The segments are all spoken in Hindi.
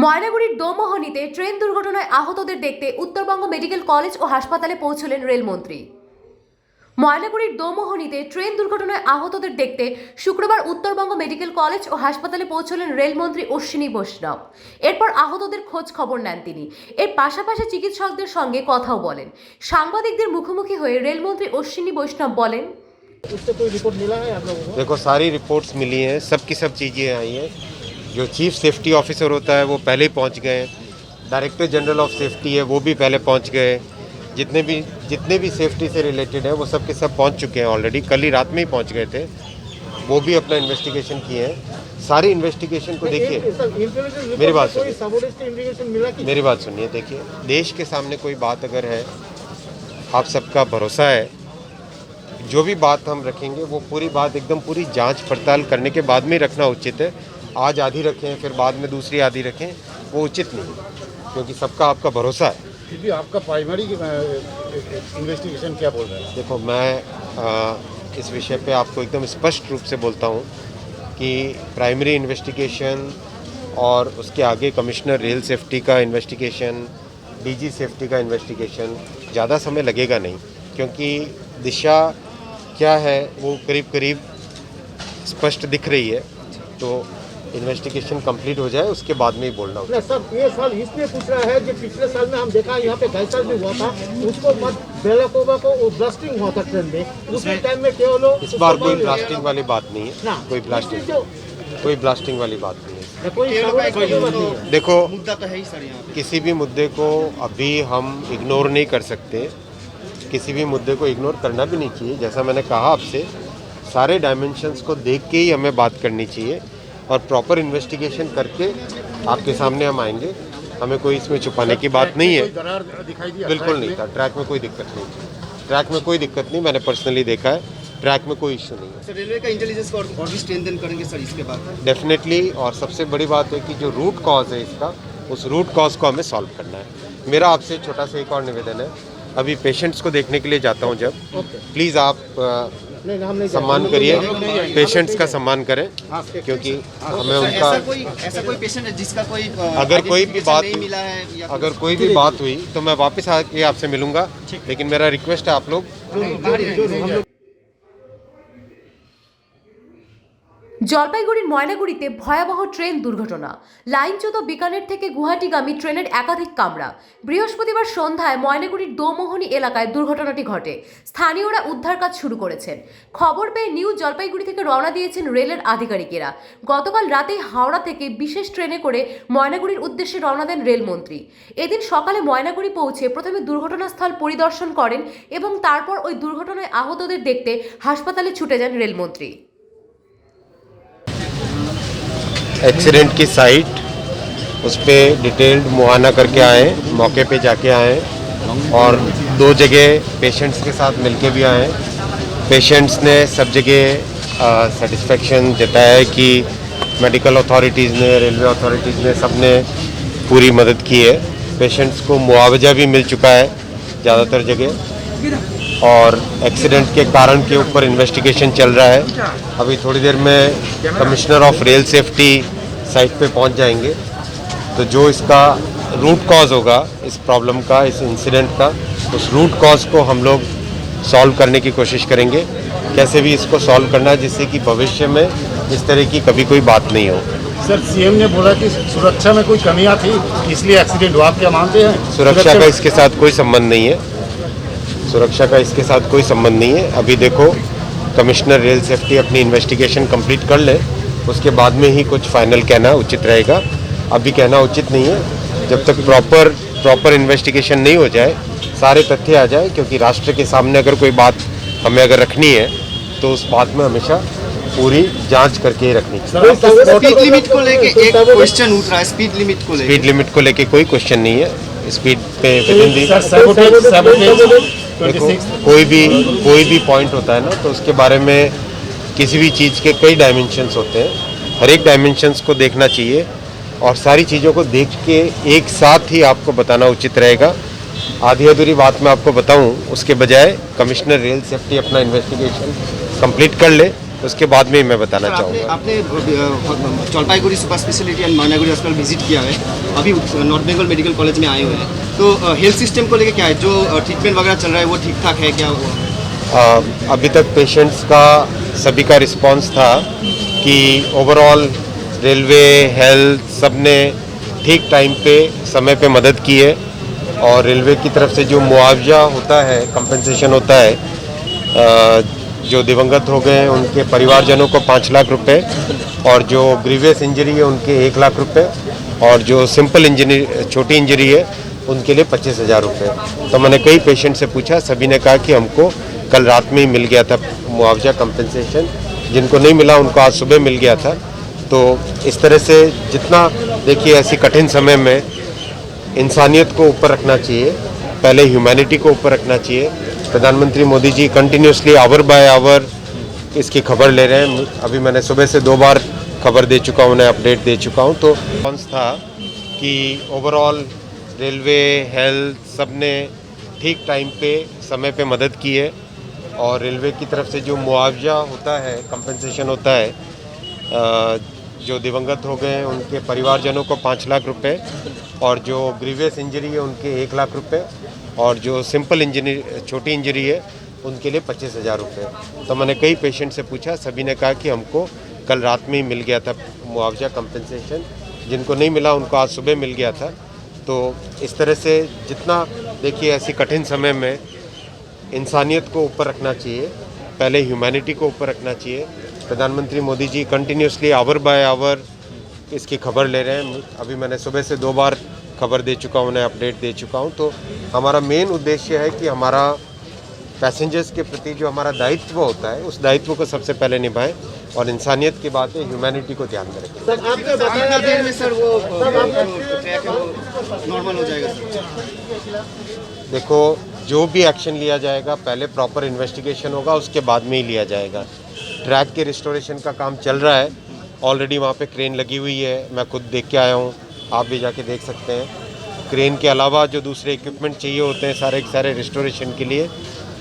ময়নাগুড়ির দোমোহনীতে ট্রেন দুর্ঘটনায় আহতদের দেখতে উত্তরবঙ্গ মেডিকেল কলেজ ও হাসপাতালে পৌঁছলেন রেলমন্ত্রী। ময়নাগুড়ির দোমোহনীতে ট্রেন দুর্ঘটনায় আহতদের দেখতে শুক্রবার উত্তরবঙ্গ মেডিকেল কলেজ ও হাসপাতালে পৌঁছলেন রেলমন্ত্রী অশ্বিনী বৈষ্ণব। এরপর আহতদের খোঁজ খবর নেন তিনি। এর পাশাপাশি চিকিৎসকদের সঙ্গে কথাও বলেন। সাংবাদিকদের মুখোমুখি হয়ে রেলমন্ত্রী অশ্বিনী বৈষ্ণব বলেন, उससे कोई रिपोर्ट मिला है आप लोगों को? देखो, सारी रिपोर्ट्स मिली हैं, सब की सब चीज़ें आई हैं। जो चीफ सेफ्टी ऑफिसर होता है वो पहले ही पहुंच गए, डायरेक्टर जनरल ऑफ सेफ्टी है वो भी पहले पहुंच गए, जितने भी सेफ्टी से रिलेटेड है वो सब के सब पहुंच चुके हैं ऑलरेडी। कल ही रात में ही पहुंच गए थे, वो भी अपना इन्वेस्टिगेशन किए हैं। सारी इन्वेस्टिगेशन को देखिए, मेरी बात सुनिए, मेरी बात सुनिए। देखिए, देश के सामने कोई बात अगर है, आप सबका भरोसा है, जो भी बात हम रखेंगे वो पूरी बात एकदम पूरी जांच पड़ताल करने के बाद में रखना उचित है। आज आधी रखें फिर बाद में दूसरी आधी रखें, वो उचित नहीं, क्योंकि सबका आपका भरोसा है। फिर भी आपका प्राइमरी इन्वेस्टिगेशन क्या बोल रहा है? देखो, मैं इस विषय पे आपको एकदम स्पष्ट रूप से बोलता हूँ कि प्राइमरी इन्वेस्टिगेशन और उसके आगे कमिश्नर रेल सेफ्टी का इन्वेस्टिगेशन, डीजी सेफ्टी का इन्वेस्टिगेशन, ज़्यादा समय लगेगा नहीं, क्योंकि दिशा क्या है वो करीब करीब स्पष्ट दिख रही है। तो इन्वेस्टिगेशन कंप्लीट हो जाए उसके बाद में ही बोलना होगा। सर, ये साल इसलिए पूछ रहा है कि पिछले साल में हम देखा यहाँ पे गैसल भी हुआ था, उसको मत बेलाकोवा को ब्लास्टिंग हुआ था ट्रेन में, उसी टाइम में केवल इस बार कोई ब्लास्टिंग वाली बात नहीं है, ना, कोई ब्लास्टिंग वाली बात नहीं है। कोई देखो, मुद्दा तो है ही सर यहाँ पे। किसी भी मुद्दे को अभी हम इग्नोर नहीं कर सकते, किसी भी मुद्दे को इग्नोर करना भी नहीं चाहिए। जैसा मैंने कहा आपसे, सारे डायमेंशंस को देख के ही हमें बात करनी चाहिए और प्रॉपर इन्वेस्टिगेशन करके आपके सामने हम आएंगे। हमें कोई इसमें छुपाने की बात नहीं है, बिल्कुल नहीं था। ट्रैक में कोई दिक्कत नहीं, ट्रैक में कोई दिक्कत नहीं, मैंने पर्सनली देखा है, ट्रैक में कोई इश्यू नहीं है। सर, रेलवे का इंटेलिजेंस को और भी स्ट्रेंथन करेंगे सर इसके बाद? डेफिनेटली। और सबसे बड़ी बात है कि जो रूट कॉज है इसका, उस रूट कॉज को हमें सॉल्व करना है। मेरा आपसे छोटा सा एक और निवेदन है, अभी पेशेंट्स को देखने के लिए जाता हूं जब, प्लीज़ आप सम्मान करिए, पेशेंट्स का सम्मान करें, क्योंकि हमें उनका ऐसा कोई पेशेंट है जिसका कोई अगर कोई भी बात नहीं मिला है या अगर कोई भी बात हुई तो मैं वापस आके आपसे मिलूंगा, लेकिन मेरा रिक्वेस्ट है आप लोग জলপাইগুড়ির ময়নাগুড়িতে ভয়াবহ ট্রেন দুর্ঘটনা। লাইনচ্যুত বিকানের থেকে গুয়াহাটিগামী ট্রেনের একাধিক কামরা। বৃহস্পতিবার সন্ধ্যায় ময়নাগুড়ির দোমোহনী এলাকায় দুর্ঘটনাটি ঘটে। স্থানীয়রা উদ্ধার কাজ শুরু করেছেন। খবর পেয়ে নিউ জলপাইগুড়ি থেকে রওনা দিয়েছেন রেলের আধিকারিকেরা। গতকাল রাতেই হাওড়া থেকে বিশেষ ট্রেনে করে ময়নাগুড়ির উদ্দেশ্যে রওনা দেন রেলমন্ত্রী। এদিন সকালে ময়নাগুড়ি পৌঁছে প্রথমে দুর্ঘটনাস্থল পরিদর্শন করেন এবং তারপর ওই দুর্ঘটনায় আহতদের দেখতে হাসপাতালে ছুটে যান রেলমন্ত্রী। एक्सीडेंट की साइट उस पर डिटेल्ड मुआयना करके आए, मौके पे जाके आए और 2 जगह पेशेंट्स के साथ मिलके भी आए। पेशेंट्स ने सब जगह सेटिस्फेक्शन जताया है कि मेडिकल अथॉरिटीज़ ने, रेलवे अथॉरिटीज़ ने, सब ने पूरी मदद की है। पेशेंट्स को मुआवजा भी मिल चुका है ज़्यादातर जगह, और एक्सीडेंट के कारण के ऊपर इन्वेस्टिगेशन चल रहा है। अभी थोड़ी देर में commissioner of rail safety site पे पहुंच जाएंगे, तो जो इसका रूट कॉज होगा इस प्रॉब्लम का, इस इंसिडेंट का, उस रूट कॉज को हम लोग सॉल्व करने की कोशिश करेंगे। कैसे भी इसको सॉल्व करना है जिससे कि भविष्य में इस तरह की कभी कोई बात नहीं हो। सर, सीएम ने बोला कि सुरक्षा में कोई कमियां थी इसलिए एक्सीडेंट हुआ, आप क्या मानते हैं? सुरक्षा का इसके साथ कोई संबंध नहीं है, सुरक्षा का इसके साथ कोई संबंध नहीं है। अभी देखो, कमिश्नर रेल सेफ्टी अपनी इन्वेस्टिगेशन कंप्लीट कर ले, उसके बाद में ही कुछ फाइनल कहना उचित रहेगा। अभी कहना उचित नहीं है जब तक प्रॉपर इन्वेस्टिगेशन नहीं हो जाए, सारे तथ्य आ जाए, क्योंकि राष्ट्र के सामने अगर कोई बात हमें अगर रखनी है तो उस बात में हमेशा पूरी जांच करके ही रखनी चाहिए। स्पीड लिमिट को लेके एक क्वेश्चन उठ रहा है, स्पीड लिमिट को लेके कोई क्वेश्चन नहीं है। स्पीड पे देखो, कोई भी पॉइंट होता है ना, तो उसके बारे में किसी भी चीज़ के कई डायमेंशंस होते हैं, हर एक डायमेंशंस को देखना चाहिए और सारी चीज़ों को देख के एक साथ ही आपको बताना उचित रहेगा। आधी अधूरी बात मैं आपको बताऊं उसके बजाय कमिश्नर रेल सेफ्टी अपना इन्वेस्टिगेशन कंप्लीट कर ले, उसके बाद में ही मैं बताना सर, चाहूँगा। आपने Jalpaiguri super speciality and Maynaguri hospital visit किया है, अभी नॉर्थ बंगाल मेडिकल कॉलेज में आए हुए हैं, तो हेल्थ सिस्टम को लेकर क्या है, जो ट्रीटमेंट वगैरह चल रहा है वो ठीक ठाक है क्या? अभी तक पेशेंट्स का सभी का रिस्पांस था कि ओवरऑल रेलवे हेल्थ सब ने ठीक टाइम पे समय पे मदद की है, और रेलवे की तरफ से जो मुआवजा होता है, कंपनसेशन होता है, जो दिवंगत हो गए हैं उनके परिवारजनों को 5 लाख रुपए, और जो ग्रीवियस इंजरी है उनके 1 लाख रुपए, और जो सिंपल इंजरी छोटी इंजरी है उनके लिए 25,000 रुपये। तो मैंने कई पेशेंट से पूछा, सभी ने कहा कि हमको कल रात में ही मिल गया था मुआवजा कंपनसेशन, जिनको नहीं मिला उनको आज सुबह मिल गया था। तो इस तरह से जितना देखिए ऐसी कठिन समय में इंसानियत को ऊपर रखना चाहिए, पहले ह्यूमैनिटी को ऊपर रखना चाहिए। प्रधानमंत्री Modi ji continuously our by our इसकी खबर ले रहे हैं। अभी मैंने सुबह से 2 बार खबर दे चुका हूँ, उन्हें अपडेट दे चुका हूँ। तो रिस्पॉन्स था कि ओवरऑल रेलवे हेल्थ सब ने ठीक टाइम पे समय पे मदद की है, और रेलवे की तरफ से जो मुआवजा होता है, कंपनसेशन होता है, जो दिवंगत हो गए हैं उनके परिवारजनों को 5 लाख रुपए, और जो ग्रीवियस इंजरी है उनके 1 लाख रुपए, और जो सिंपल इंजरी छोटी इंजरी है उनके लिए 25,000 रुपये। तो मैंने कई पेशेंट से पूछा, सभी ने कहा कि हमको कल रात में ही मिल गया था मुआवजा कंपनसेशन, जिनको नहीं मिला उनको आज सुबह मिल गया था। तो इस तरह से जितना देखिए ऐसी कठिन समय में इंसानियत को ऊपर रखना चाहिए, पहले ह्यूमैनिटी को ऊपर रखना चाहिए। प्रधानमंत्री Modi ji continuously our by our इसकी खबर ले रहे हैं। अभी मैंने सुबह से 2 बार खबर दे चुका हूँ, उन्हें अपडेट दे चुका हूँ। तो हमारा मेन उद्देश्य है कि हमारा पैसेंजर्स के प्रति जो हमारा दायित्व होता है, उस दायित्व को सबसे पहले निभाएं, और इंसानियत की बात है, ह्यूमैनिटी को ध्यान में रखें। सर आपने बताया कितना देर में सर वो ट्रैक है वो नॉर्मल हो जाएगा सर? देखो, जो भी एक्शन लिया जाएगा पहले प्रॉपर इन्वेस्टिगेशन होगा, उसके बाद में ही लिया जाएगा। ट्रैक के रिस्टोरेशन का काम चल रहा है, ऑलरेडी वहाँ पे क्रेन लगी हुई है, मैं खुद देख के आया हूँ, आप भी जाके देख सकते हैं। क्रेन के अलावा जो दूसरे इक्विपमेंट चाहिए होते हैं सारे के सारे रिस्टोरेशन के लिए,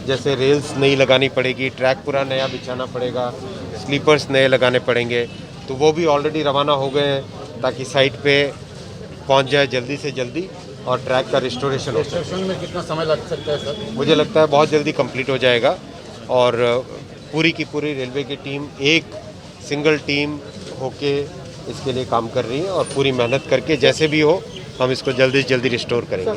जैसे रेल्स नई लगानी पड़ेगी, ट्रैक पूरा नया बिछाना पड़ेगा, स्लीपर्स नए लगाने पड़ेंगे, तो वो भी ऑलरेडी रवाना हो गए हैं ताकि साइट पे पहुंच जाए जल्दी से जल्दी और ट्रैक का रिस्टोरेशन हो सके। स्टेशन में कितना समय लग सकता है सर? मुझे लगता है बहुत जल्दी कंप्लीट हो जाएगा, और पूरी की पूरी रेलवे की टीम एक सिंगल टीम होके इसके लिए काम कर रही है, और पूरी मेहनत करके जैसे भी हो हम इसको जल्दी से जल्दी रिस्टोर करेंगे।